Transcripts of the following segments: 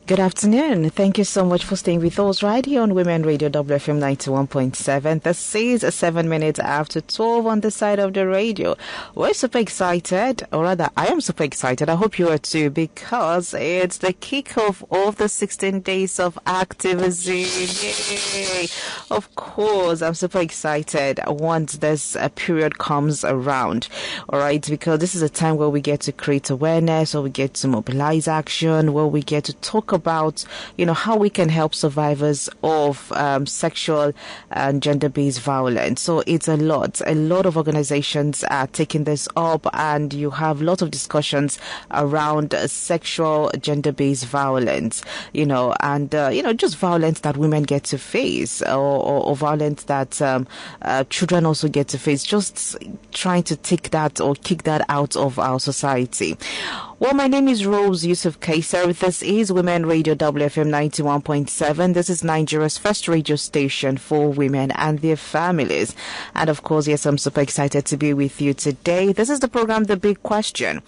Good afternoon. Thank you so much for staying with us right here on Women Radio WFM 91.7. This is 7 minutes after 12 on the side of the radio. We're super excited, or rather, I am super excited. I hope you are too, because it's the kickoff of the 16 days of activism. Yay! Of course, I'm super excited once this period comes around. All right, because this is a time where we get to create awareness, where we get to mobilize action, where we get to talk about, how we can help survivors of sexual and gender-based violence. So it's a lot of organizations are taking this up, and you have lots of discussions around sexual gender-based violence, and just violence that women get to face, or violence that children also get to face, just trying to take that or kick that out of our society. Well, my name is Rose Yusuf Kaiser. This is Women Radio WFM 91.7. This is Nigeria's first radio station for women and their families. And of course, yes, I'm super excited to be with you today. This is the program, The Big Question.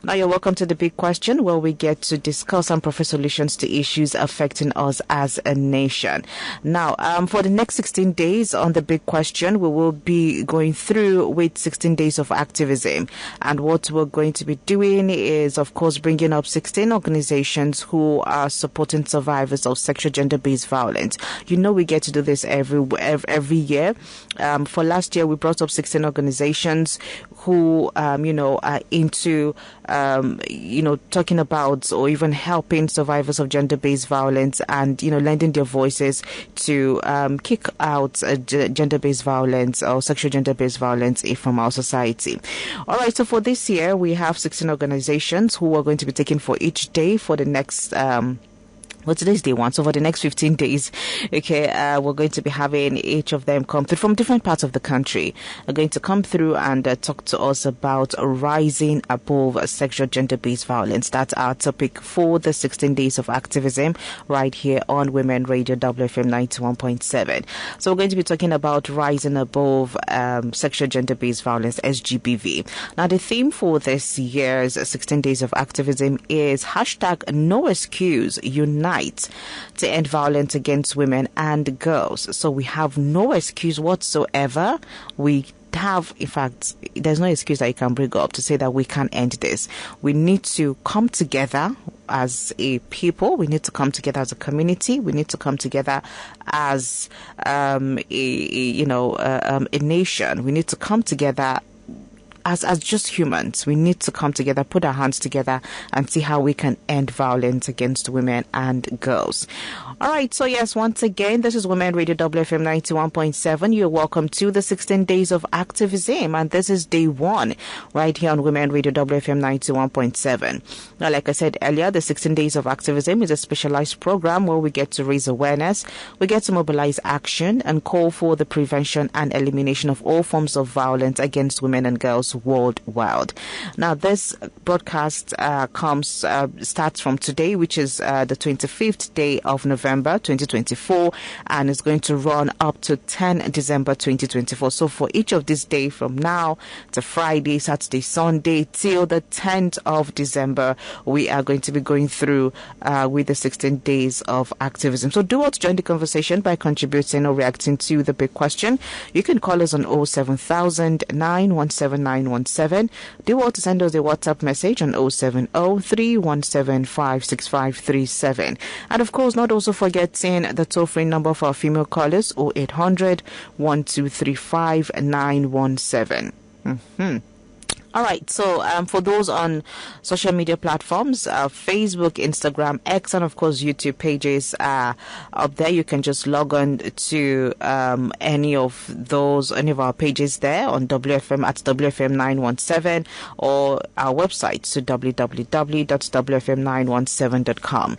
Now, you're welcome to The Big Question, where we get to discuss and provide solutions to issues affecting us as a nation. Now, for the next 16 days on The Big Question, we will be going through with 16 days of activism. And what we're going to be doing is, of course, bringing up 16 organizations who are supporting survivors of sexual gender-based violence. We get to do this every year. For last year, we brought up 16 organizations who, are into, talking about or even helping survivors of gender-based violence and, lending their voices to kick out gender-based violence or sexual gender-based violence from our society. All right, so for this year, we have 16 organizations who are going to be taken for each day for the next today's day one. So for the next 15 days, we're going to be having each of them come through from different parts of the country. They're going to come through and talk to us about rising above sexual gender-based violence. That's our topic for the 16 days of activism right here on Women Radio WFM 91.7. So we're going to be talking about rising above sexual gender-based violence, SGBV. Now, the theme for this year's 16 days of activism is #NoExcuse Unite to end violence against women and girls. So we have no excuse whatsoever. We have, in fact, there's no excuse that you can bring up to say that we can't end this. We need to come together as a people. We need to come together as a community. We need to come together as a nation. We need to come together as just humans. We need to come together, put our hands together, and see how we can end violence against women and girls. All right, so yes, once again, this is Women Radio WFM 91.7. You're welcome to the 16 days of activism, and this is day one right here on Women Radio WFM 91.7. Now, like I said earlier, the 16 days of activism is a specialized program where we get to raise awareness, we get to mobilize action, and call for the prevention and elimination of all forms of violence against women and girls worldwide. Now, this broadcast starts from today, which is the 25th day of November 2024, and is going to run up to 10 December 2024. So for each of these days from now to Friday, Saturday, Sunday till the 10th of December, we are going to be going through with the 16 days of activism. So do want to join the conversation by contributing or reacting to the big question. You can call us on 07000 917 917. Do want to send us a WhatsApp message on 070-317-56537. And of course, not also forgetting the toll-free number for our female callers, 0800 1235 917. All right, so for those on social media platforms, Facebook, Instagram, X, and of course YouTube pages are up there. You can just log on to any of our pages there on WFM at WFM 917 or our website, so www.wfm917.com.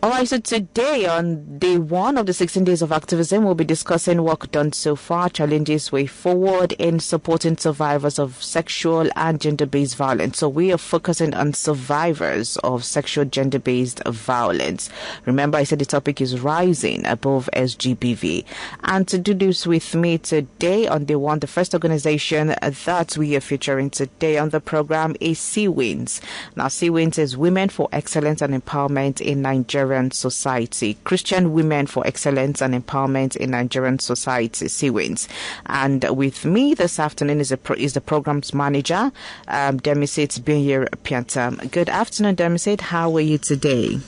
All right, so today on day one of the 16 days of activism, we'll be discussing work done so far, challenges way forward in supporting survivors of sexual and gender-based violence. So we are focusing on survivors of sexual gender-based violence. Remember, I said the topic is rising above SGBV. And to do this with me today on day one, the first organization that we are featuring today on the program is CWINS. Now, CWINS is Women for Excellence and Empowerment in Nigerian Society, Christian Women for Excellence and Empowerment in Nigerian Society, CWINS. And with me this afternoon is the program's manager, Demisit Binyere Piantam. Good afternoon, Demisit. How are you today?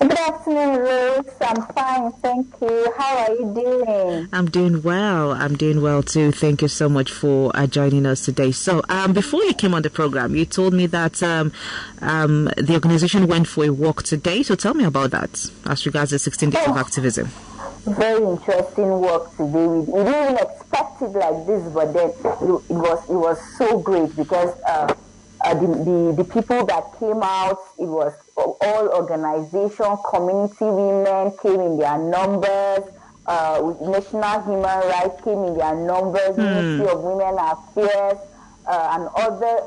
Good afternoon, Rose. I'm fine, thank you. How are you doing? I'm doing well. I'm doing well too. Thank you so much for joining us today. So, before you came on the program, you told me that the organization went for a walk today. So, tell me about that as regards the 16 days of activism. Very interesting work today. We didn't even expect it like this, but then it was so great because the people that came out, it was all organization, community women came in their numbers, National Human Rights came in their numbers, Ministry of Women Affairs, and other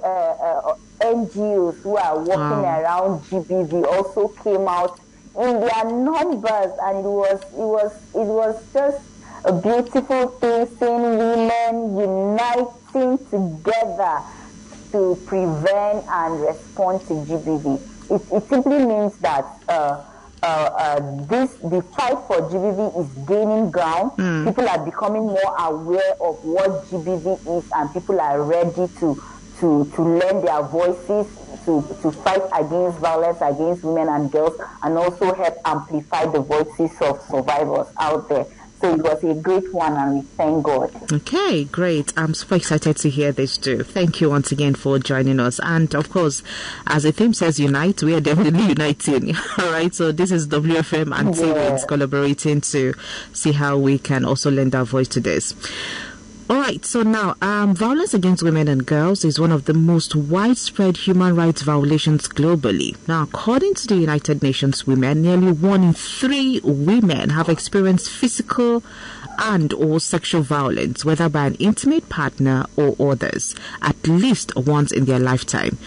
NGOs who are working around GBV also came out in their numbers, and it was just a beautiful thing seeing women uniting together to prevent and respond to GBV. It simply means that the fight for GBV is gaining ground. People are becoming more aware of what GBV is, and people are ready to lend their voices to fight against violence against women and girls, and also help amplify the voices of survivors out there. So it was a great one, and we thank God. Okay, great. I'm super excited to hear this too. Thank you once again for joining us. And of course, as the theme says, unite, we are definitely uniting. All right, so this is WFM and CWINS collaborating to see how we can also lend our voice to this. All right, so now, violence against women and girls is one of the most widespread human rights violations globally. Now, according to the United Nations Women, nearly 1 in 3 women have experienced physical and or sexual violence, whether by an intimate partner or others, at least once in their lifetime.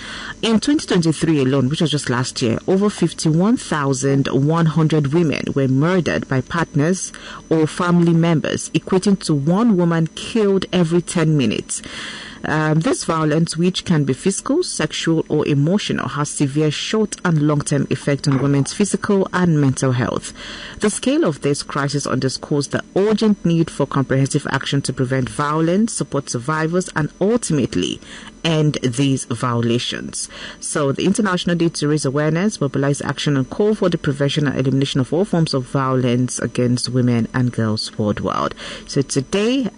In 2023 alone, which was just last year, over 51,100 women were murdered by partners or family members, equating to 1 woman killed every 10 minutes. This violence, which can be physical, sexual, or emotional, has severe short and long-term effect on women's physical and mental health. The scale of this crisis underscores the urgent need for comprehensive action to prevent violence, support survivors, and ultimately end these violations. So the International Day to raise awareness, mobilize action, and call for the prevention and elimination of all forms of violence against women and girls worldwide. So today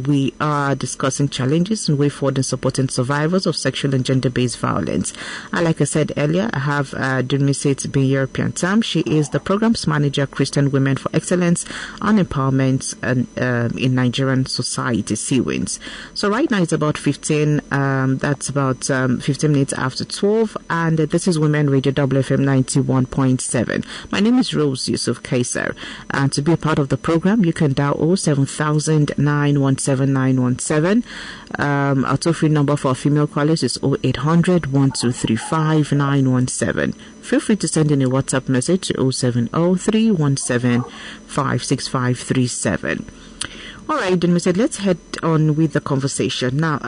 we are discussing challenges and way forward in supporting survivors of sexual and gender-based violence. And like I said earlier, I have Demisit Binyere Piantam. She is the Programs Manager, Christian Women for Excellence and Empowerment in Nigerian Society, CWINS. So right now it's about 15 minutes after 12, and this is Women Radio WFM 91.7. My name is Rose Yusuf Kaisar, and to be a part of the program, you can dial 07000 917 917. Our toll-free number for our female callers is 0800 1235 917. Feel free to send in a WhatsApp message to 070 317 56537. All right, then we said let's head on with the conversation now.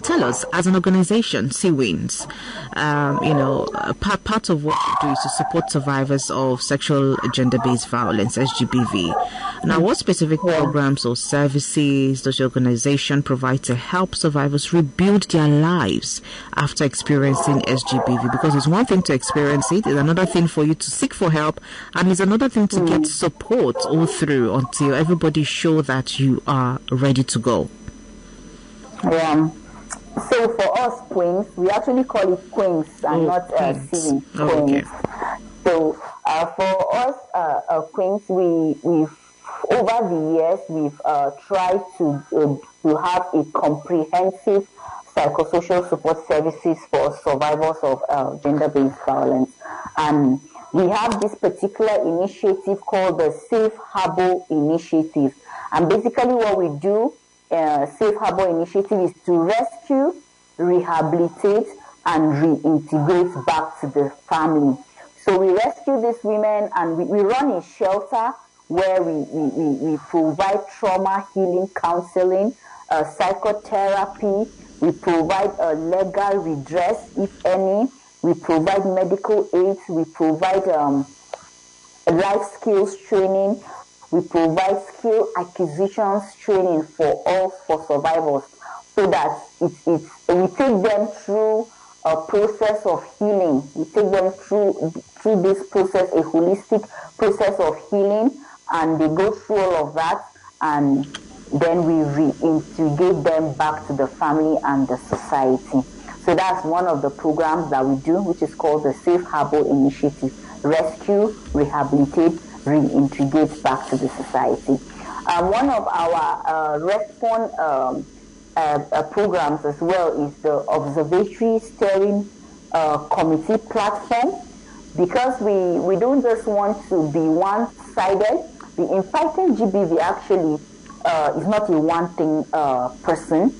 Tell us, as an organization, CWINS, part of what you do is to support survivors of sexual gender-based violence, SGBV. Now, what specific programs or services does your organization provide to help survivors rebuild their lives after experiencing SGBV? Because it's one thing to experience it, it's another thing for you to seek for help, and it's another thing to get support all through until everybody show that you are ready to go. Yeah. So for us queens, we actually call it queens and not CWINS queens. So for us queens, we've over the years we've tried to have a comprehensive psychosocial support services for survivors of gender-based violence, and we have this particular initiative called the Safe Harbor Initiative. And basically what we do, Safe Harbor Initiative, is to rescue, rehabilitate, and reintegrate back to the family. So we rescue these women, and we run a shelter where we provide trauma healing counseling, psychotherapy, we provide legal redress, if any, we provide medical aids, we provide life skills training, we provide skill acquisitions training for survivors, so that we take them through a process of healing. We take them through this process, a holistic process of healing, and they go through all of that, and then we reintegrate them back to the family and the society. So that's one of the programs that we do, which is called the Safe Harbor Initiative: rescue, rehabilitate, reintegrate back to the society. One of our response programs as well is the Observatory Steering Committee platform, because we don't just want to be one-sided. In fighting GBV actually is not a one-thing person.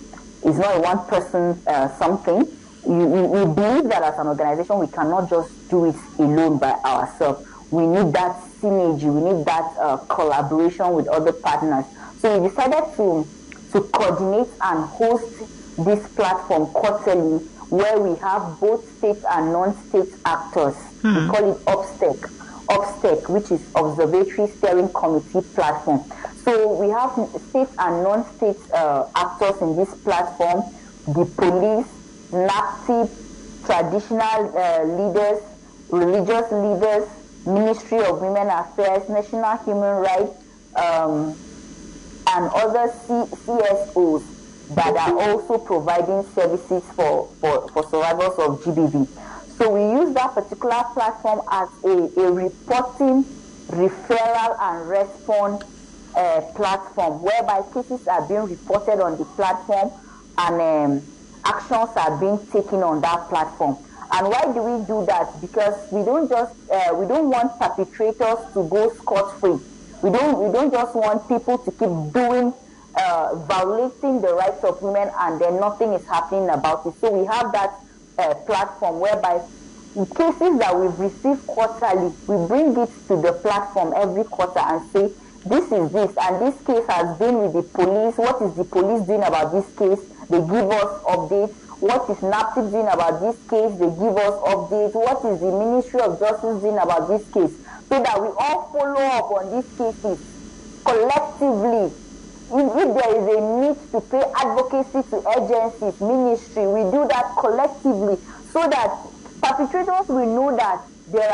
It's not a one-person something. We believe that as an organization, we cannot just do it alone by ourselves. We need that synergy. We need that collaboration with other partners. So we decided to coordinate and host this platform quarterly, where we have both state and non-state actors. We call it OBSTEC, which is Observatory Steering Committee platform. So we have state and non-state actors in this platform: the police, NAPTIP, traditional leaders, religious leaders, Ministry of Women Affairs, National Human Rights, and other CSOs that are also providing services for survivors of GBV. So we use that particular platform as a reporting, referral, and response platform, whereby cases are being reported on the platform and actions are being taken on that platform. And why do we do that? Because we don't want perpetrators to go scot-free. We don't just want people to keep doing violating the rights of women and then nothing is happening about it. So we have that platform whereby in cases that we've received quarterly, we bring it to the platform every quarter and say, this is this, and this case has been with the police. What is the police doing about this case? They give us updates. What is NAPTIP doing about this case? They give us updates. What is the Ministry of Justice doing about this case? So that we all follow up on these cases collectively. If there is a need to pay advocacy to agencies, ministry, we do that collectively, so that perpetrators will know that there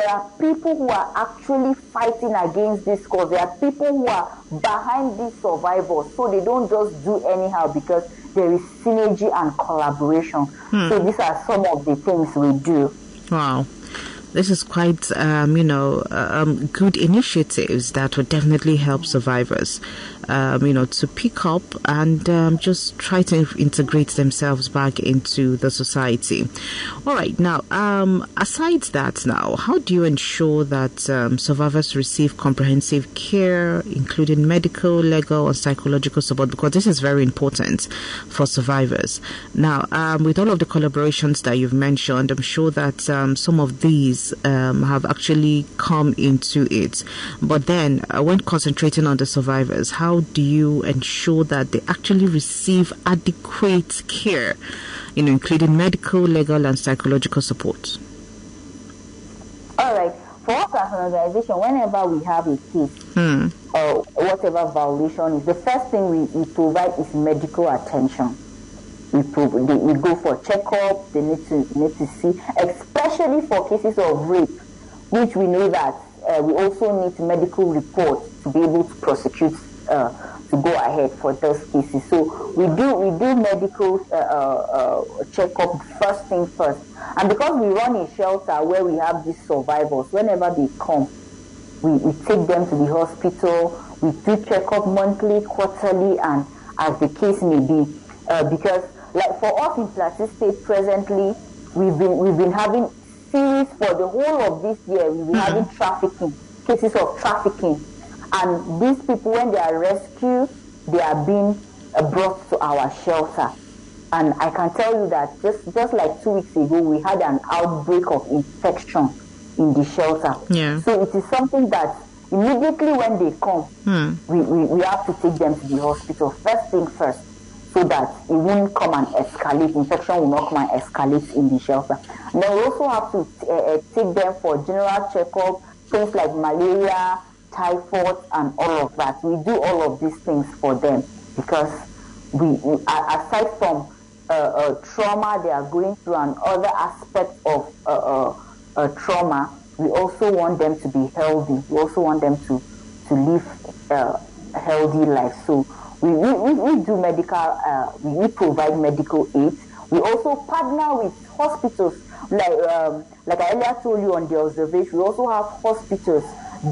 are people who are actually fighting against this cause. There are people who are behind these survivors, so they don't just do anyhow, because there is synergy and collaboration. So these are some of the things we do. Wow. This is quite, good initiatives that would definitely help survivors, to pick up and just try to integrate themselves back into the society. All right. Now, aside that now, how do you ensure that survivors receive comprehensive care, including medical, legal, and psychological support? Because this is very important for survivors. Now, with all of the collaborations that you've mentioned, I'm sure that some of these have actually come into it. But then, when concentrating on the survivors, how do you ensure that they actually receive adequate care, including medical, legal, and psychological support? All right. For us as an organization, whenever we have a case or whatever violation is, the first thing we provide is medical attention. We go for checkup. They need to see, especially for cases of rape, which we know that we also need medical reports to be able to prosecute, to go ahead for those cases. So we do medical checkup first thing first. And because we run a shelter where we have these survivors, whenever they come, we take them to the hospital. We do checkup monthly, quarterly, and as the case may be, because. Like for us in Plateau State presently, we've been having series for the whole of this year. We'll be having cases of trafficking. And these people, when they are rescued, they are being brought to our shelter. And I can tell you that just like 2 weeks ago, we had an outbreak of infection in the shelter. Yeah. So it is something that immediately when they come, we have to take them to the hospital. First thing first, so that it won't come and escalate. Infection will not come and escalate in the shelter. And then we also have to take them for general checkup, things like malaria, typhoid, and all of that. We do all of these things for them because we aside from trauma they are going through and other aspects of trauma, we also want them to be healthy. We also want them to live a healthy life. So we do medical, we provide medical aid. We also partner with hospitals, like I earlier told you on the observation. We also have hospitals.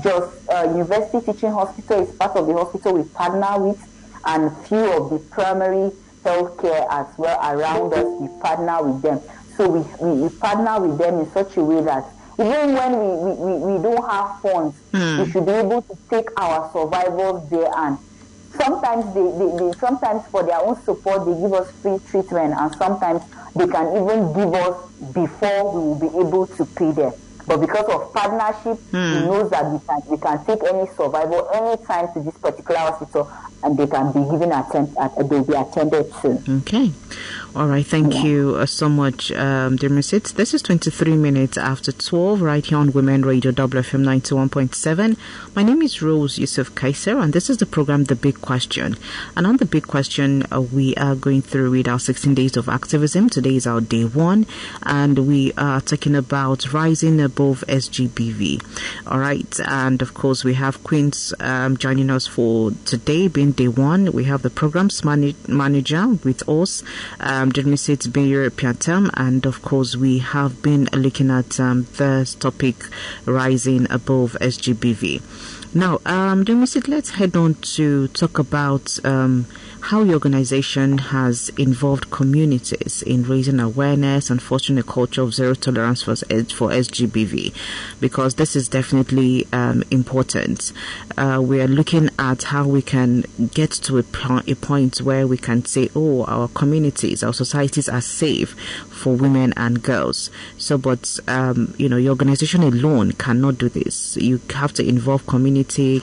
Just University Teaching Hospital is part of the hospital we partner with, and few of the primary healthcare as well around us, we partner with them. So we partner with them in such a way that even when we don't have funds, we should be able to take our survivors there, and sometimes they sometimes for their own support they give us free treatment, and sometimes they can even give us before we will be able to pay them. But because of partnership, we know that we can take any survivor anytime to this particular hospital, and they can be given they'll be attended to. Okay. All right. Thank you so much, dear Mrs. This is 23 minutes after 12 right here on Women Radio WFM 91.7. My name is Rose Yusuf Kaiser, and this is the program The Big Question. And on The Big Question, we are going through with our 16 days of activism. Today is our day 1, and we are talking about rising above SGBV. All right. And of course, we have Queens joining us for today, being day 1. We have the programs manager with us, Mrs. Bayer Piatam, and of course we have been looking at the topic rising above SGBV. Now, let's head on to talk about how your organization has involved communities in raising awareness and fostering a culture of zero tolerance for SGBV, because this is definitely important. We are looking at how we can get to a point where we can say, oh, our communities, our societies are safe for women and girls. So, but, your organization alone cannot do this. You have to involve community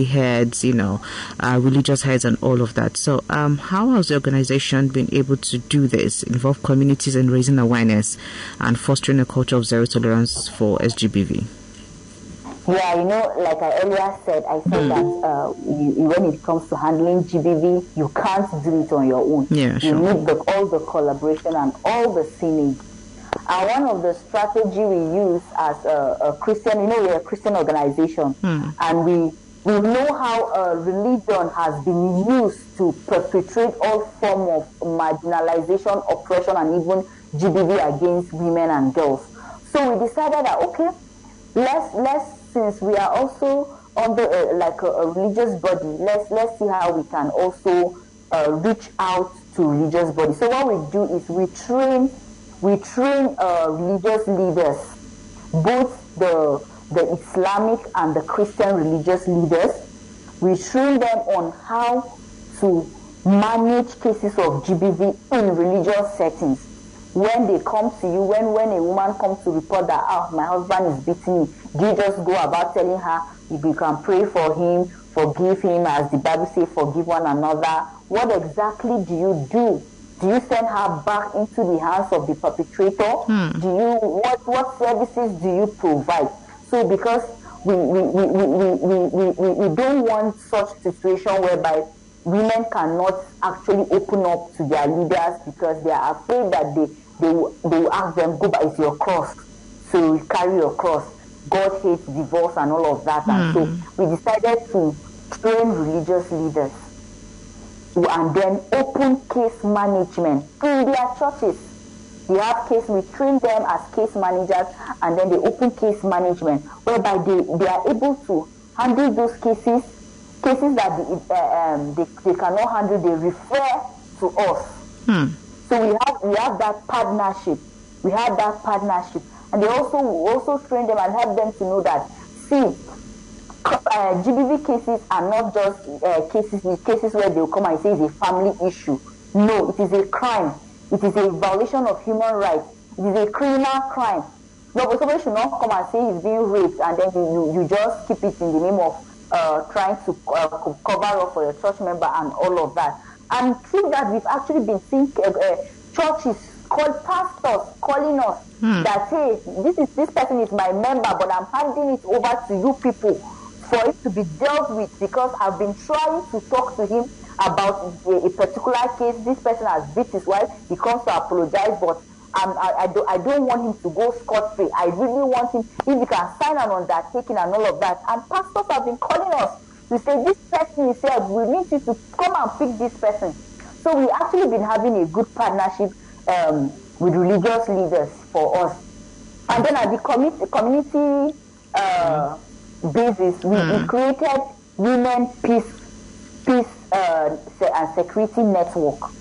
heads, religious heads and all of that. So how has the organization been able to do this, involve communities in raising awareness and fostering a culture of zero tolerance for SGBV? Yeah, like I earlier said, that when it comes to handling GBV, you can't do it on your own. Yeah, sure. You need all the collaboration and all the synergy. And one of the strategy we use as a Christian, we're a Christian organization, and we know how religion has been used to perpetrate all form of marginalization, oppression, and even GBV against women and girls. So we decided that, okay, let's since we are also under a religious body, let's see how we can also reach out to religious bodies. So what we do is we train religious leaders, both the Islamic and the Christian religious leaders. We train them on how to manage cases of GBV in religious settings. When they come to you, when a woman comes to report that, my husband is beating me, do you just go about telling her you can pray for him, forgive him, as the Bible says, forgive one another? What exactly do you do? Do you send her back into the hands of the perpetrator? What services do you provide? So because we don't want such situation whereby women cannot actually open up to their leaders because they are afraid that they will ask them, go back, it's your cross, so you carry your cross. God hates divorce and all of that. And so we decided to train religious leaders and then open case management in their churches. They have we train them as case managers, and then they open case management whereby they are able to handle those cases that they cannot handle. They refer to us. So we have that partnership. We have that partnership, And they also train them and help them to know that, see, GBV cases are not just cases where they'll come and say it's a family issue. No, it is a crime. It is a violation of human rights. It is a criminal crime. No, but somebody should not come and say he's being raped and then you just keep it in the name of trying to cover up for your church member and all of that. And through that, we've actually been seeing churches pastors calling us that, hey, this person is my member, but I'm handing it over to you people for it to be dealt with, because I've been trying to talk to him about a particular case. This person has beat his wife. He comes to apologize, but I don't want him to go scot-free. I really want him, if he can sign an undertaking and all of that. And pastors have been calling us to say, this person is here, we need you to come and pick this person. So we actually been having a good partnership with religious leaders for us. And then at the community basis, we created Women Peace and Security Network.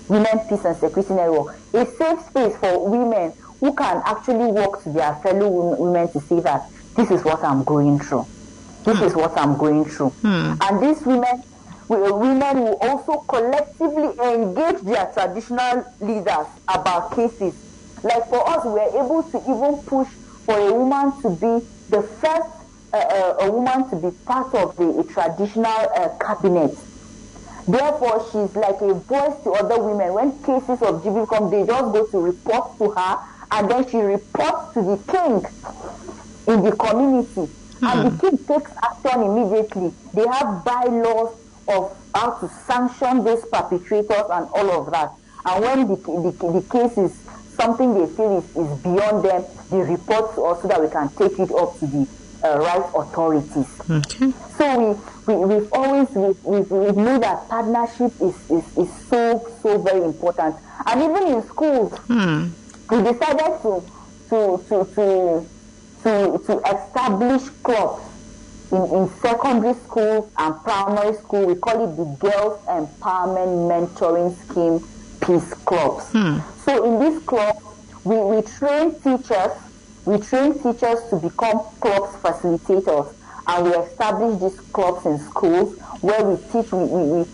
Women Peace and Security Network. A safe space for women who can actually walk to their fellow women to say that this is what I'm going through. This is what I'm going through. And these women will also collectively engage their traditional leaders about cases. Like for us, we were able to even push for a woman to be the first a woman to be part of the traditional cabinet. Therefore, she's like a voice to other women. When cases of GBV come, they just go to report to her, and then she reports to the king in the community. And the king takes action immediately. They have bylaws of how to sanction those perpetrators and all of that. And when the case is something they feel is beyond them, they report to us so that we can take it up to the right authorities. Okay. So we've always know that partnership is so very important. And even in schools, we decided to establish clubs in secondary schools and primary school. We call it the Girls Empowerment Mentoring Scheme Peace Clubs. So in this club, we train teachers. We train teachers to become clubs facilitators, and we establish these clubs in schools where we teach. We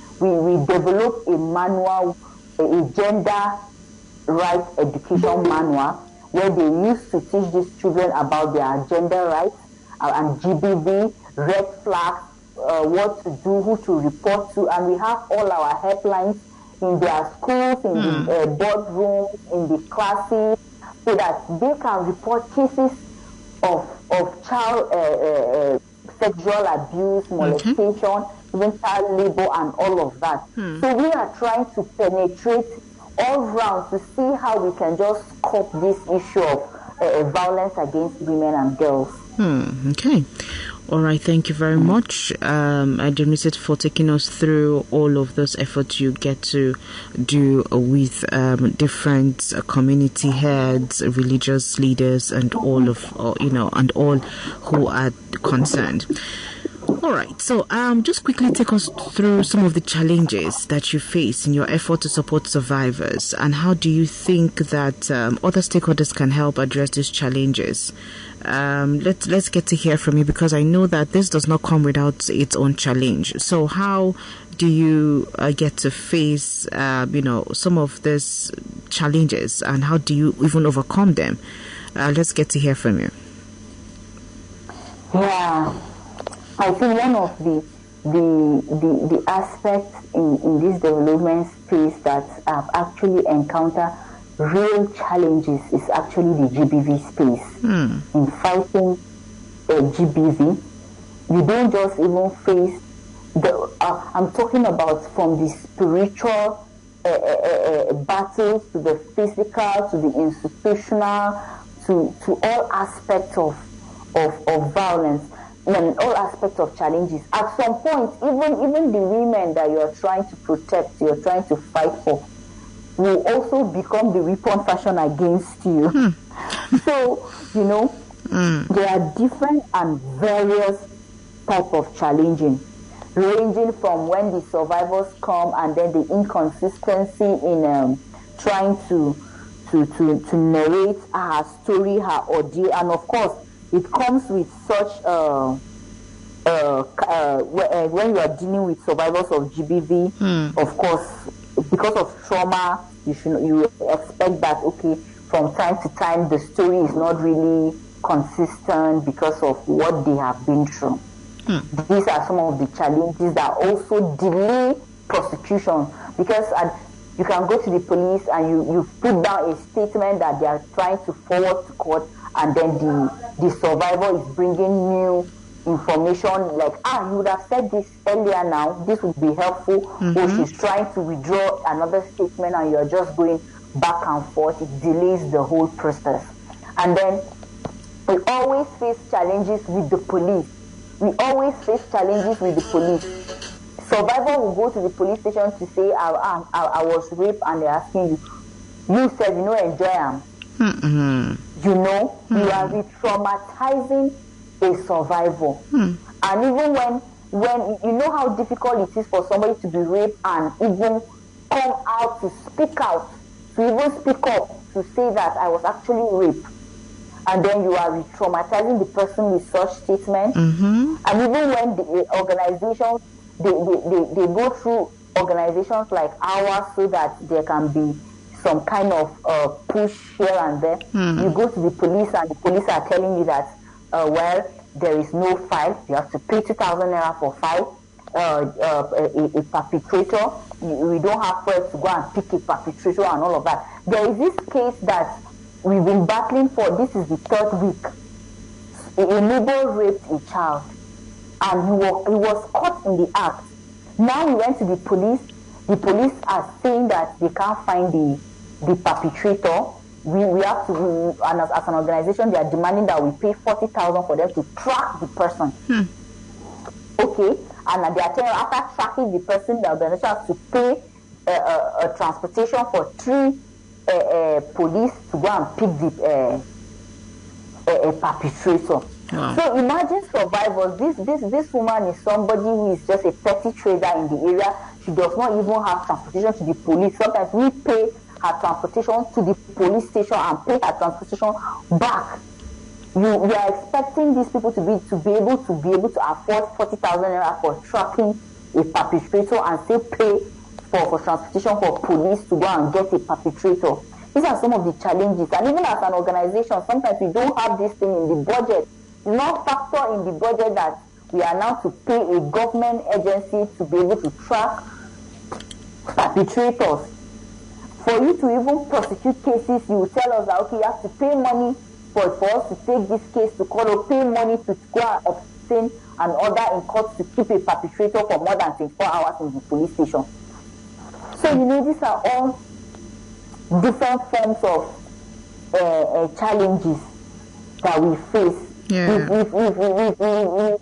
develop a manual, a gender rights education manual, where they used to teach these children about their gender rights and GBV, red flags, what to do, who to report to, and we have all our helplines in their schools, in the boardrooms, in the classes, so that they can report cases of child sexual abuse, molestation, even child labor, and all of that. So we are trying to penetrate all round to see how we can just cope this issue of violence against women and girls. Okay. All right, thank you very much, Ademisi, for taking us through all of those efforts you get to do with different community heads, religious leaders, and all of and all who are concerned. All right, so just quickly take us through some of the challenges that you face in your effort to support survivors, and how do you think that other stakeholders can help address these challenges? Let's get to hear from you, because I know that this does not come without its own challenge. So how do you get to face some of these challenges, and how do you even overcome them? Let's get to hear from you. Yeah, I think one of the aspects in this development space that I've actually encountered real challenges is actually the GBV space. In fighting GBV, you don't just even face I'm talking about from the spiritual battles to the physical to the institutional to all aspects of violence and all aspects of challenges. At some point, even the women that you're trying to protect, you're trying to fight for, will also become the weapon fashioned against you. So, there are different and various type of challenging, ranging from when the survivors come and then the inconsistency in trying to to narrate her story, her ordeal, and of course, it comes with such when you are dealing with survivors of GBV, of course, because of trauma, you expect that, okay, from time to time the story is not really consistent because of what they have been through. These are some of the challenges that also delay prosecution, because you can go to the police and you put down a statement that they are trying to forward to court, and then the survivor is bringing new information like, you would have said this earlier, now this would be helpful, or she's trying to withdraw another statement and you're just going back and forth. It delays the whole process. And then we always face challenges with the police. Survivor will go to the police station to say, I was raped, and they're asking you said enjoy them. You are re-traumatizing a survivor. And even when you know how difficult it is for somebody to be raped and even come out to speak up to say that I was actually raped, and then you are re-traumatizing the person with such statements. And even when the organizations they go through organizations like ours so that there can be some kind of push here and there. You go to the police and the police are telling you that there is no file. You have to pay 2,000 naira for file. A perpetrator, we don't have first to go and pick a perpetrator and all of that. There is this case that we've been battling for. This is the 3rd week. A neighbor raped a child, and he was caught in the act. Now we went to the police. The police are saying that they can't find the perpetrator. We have to, and as an organization, they are demanding that we pay 40,000 for them to track the person. Okay, and they are telling, after tracking the person, the organization has to pay a transportation for 3 police to go and pick a perpetrator. Wow. So imagine survivors. This woman is somebody who is just a petty trader in the area. She does not even have transportation to the police. Sometimes we pay her transportation to the police station and pay her transportation back. We are expecting these people to be able to afford 40,000 naira for tracking a perpetrator and still pay for transportation for police to go and get a perpetrator. These are some of the challenges. And even as an organization, sometimes we don't have this thing in the budget. It's not factor in the budget that we are now to pay a government agency to be able to track perpetrators. For you to even prosecute cases, you will tell us that, okay, you have to pay money for us to take this case to court, or pay money to go and obtain an order in court to keep a perpetrator for more than 24 hours in the police station. So, these are all different forms of challenges that we face. Yeah.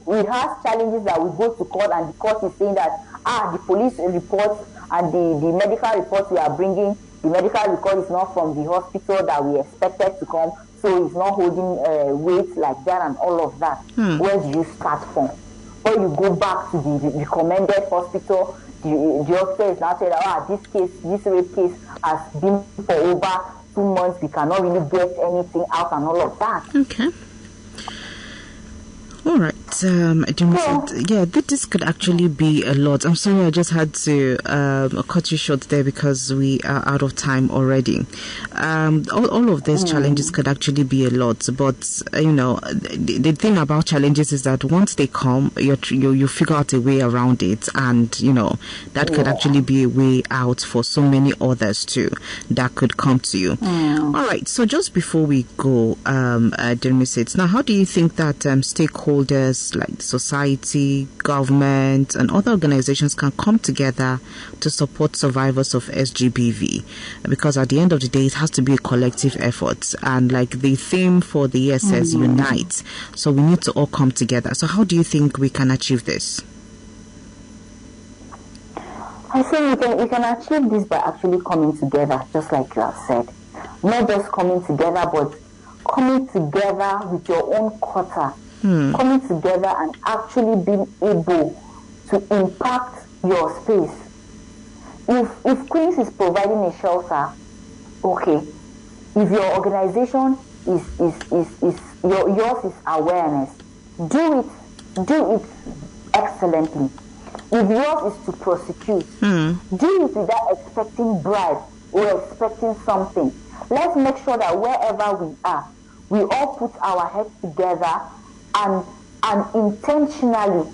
We have challenges that we go to court and the court is saying that the police reports and the medical reports we are bringing, the medical record is not from the hospital that we expected to come, so it's not holding weight like that and all of that. Where do you start from? Or you go back to the recommended hospital, the hospital is now saying that this rape case has been for over 2 months, we cannot really get anything out and all of that. Okay. All right. This could actually be a lot. I'm sorry, I just had to cut you short there because we are out of time already. All of these challenges could actually be a lot, but the thing about challenges is that once they come, you figure out a way around it, and that could actually be a way out for so many others too that could come to you. All right. So just before we go, now, how do you think that stakeholders like society, government, and other organizations can come together to support survivors of SGBV? Because at the end of the day, it has to be a collective effort. And like the theme for the year says, unite. So we need to all come together. So how do you think we can achieve this? I think we can achieve this by actually coming together, just like you have said. Not just coming together, but coming together with your own quota. Coming together and actually being able to impact your space. If Queens is providing a shelter, okay, If your organization is yours is awareness, do it excellently. If yours is to prosecute, do it without expecting bribe or expecting something. Let's make sure that wherever we are, we all put our heads together and intentionally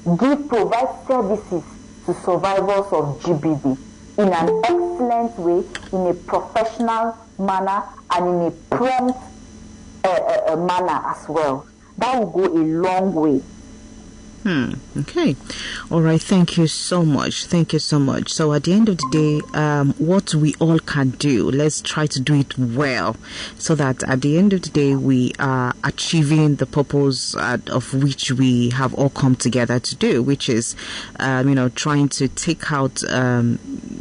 provide services to survivors of GBV in an excellent way, in a professional manner, and in a prompt manner as well. That will go a long way. Okay. All right. Thank you so much. Thank you so much. So at the end of the day, what we all can do, let's try to do it well so that at the end of the day, we are achieving the purpose of which we have all come together to do, which is, trying to take out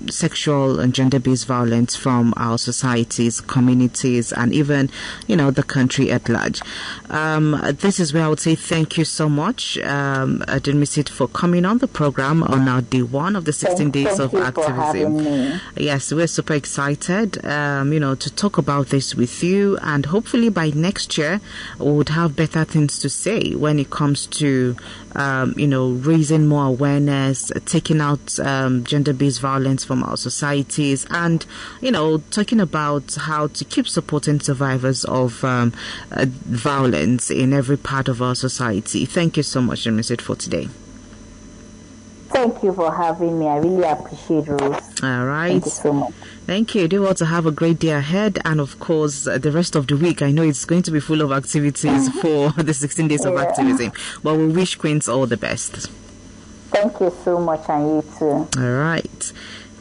sexual and gender-based violence from our societies, communities, and even, the country at large. This is where I would say thank you so much. I didn't miss it for coming on the program on our day one of the 16 days of activism. Yes, we're super excited, to talk about this with you, and hopefully by next year we would have better things to say when it comes to, raising more awareness, taking out gender-based violence from our societies, and, talking about how to keep supporting survivors of violence in every part of our society. Thank you so much, Mr. for today. Thank you for having me. I really appreciate it, Rose. All right. Thank you so much. Thank you. Do want to have a great day ahead, and of course, the rest of the week. I know it's going to be full of activities for the 16 days of activism, but we wish Queens all the best. Thank you so much, and you too. All right.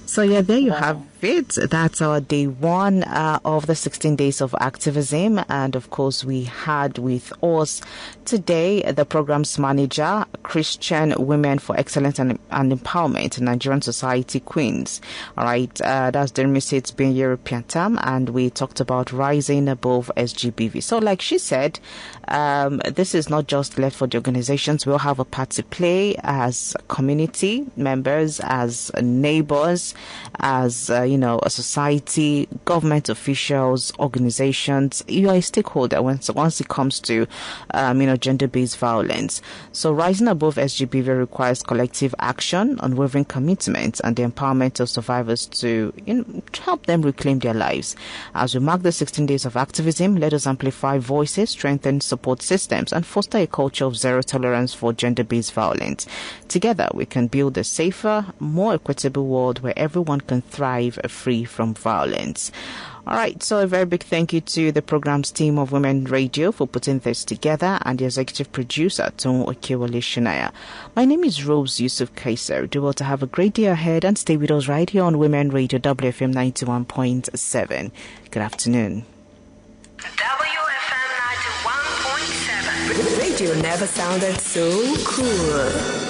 So there you have it. That's our day one of the 16 days of activism. And of course, we had with us today the program's manager, Christian Women for Excellence and Empowerment, Nigerian Society Queens. All right. That's the It's been European term. And we talked about rising above SGBV. So like she said, this is not just left for the organizations. We'll have a part to play as community members, as neighbors, as a society, government officials, organizations. You are a stakeholder once it comes to gender-based violence. So rising above SGBV requires collective action, unwavering commitment, and the empowerment of survivors to help them reclaim their lives. As we mark the 16 days of activism, let us amplify voices, strengthen support systems, and foster a culture of zero tolerance for gender-based violence. Together, we can build a safer, more equitable world where everyone can thrive free from violence. All right, so a very big thank you to the program's team of Women Radio for putting this together, and the executive producer, Tom Okewale Shunaya. My name is Rose Yusuf Kaiser. Do well to have a great day ahead and stay with us right here on Women Radio WFM 91.7. Good afternoon. WFM 91.7. Radio never sounded so cool.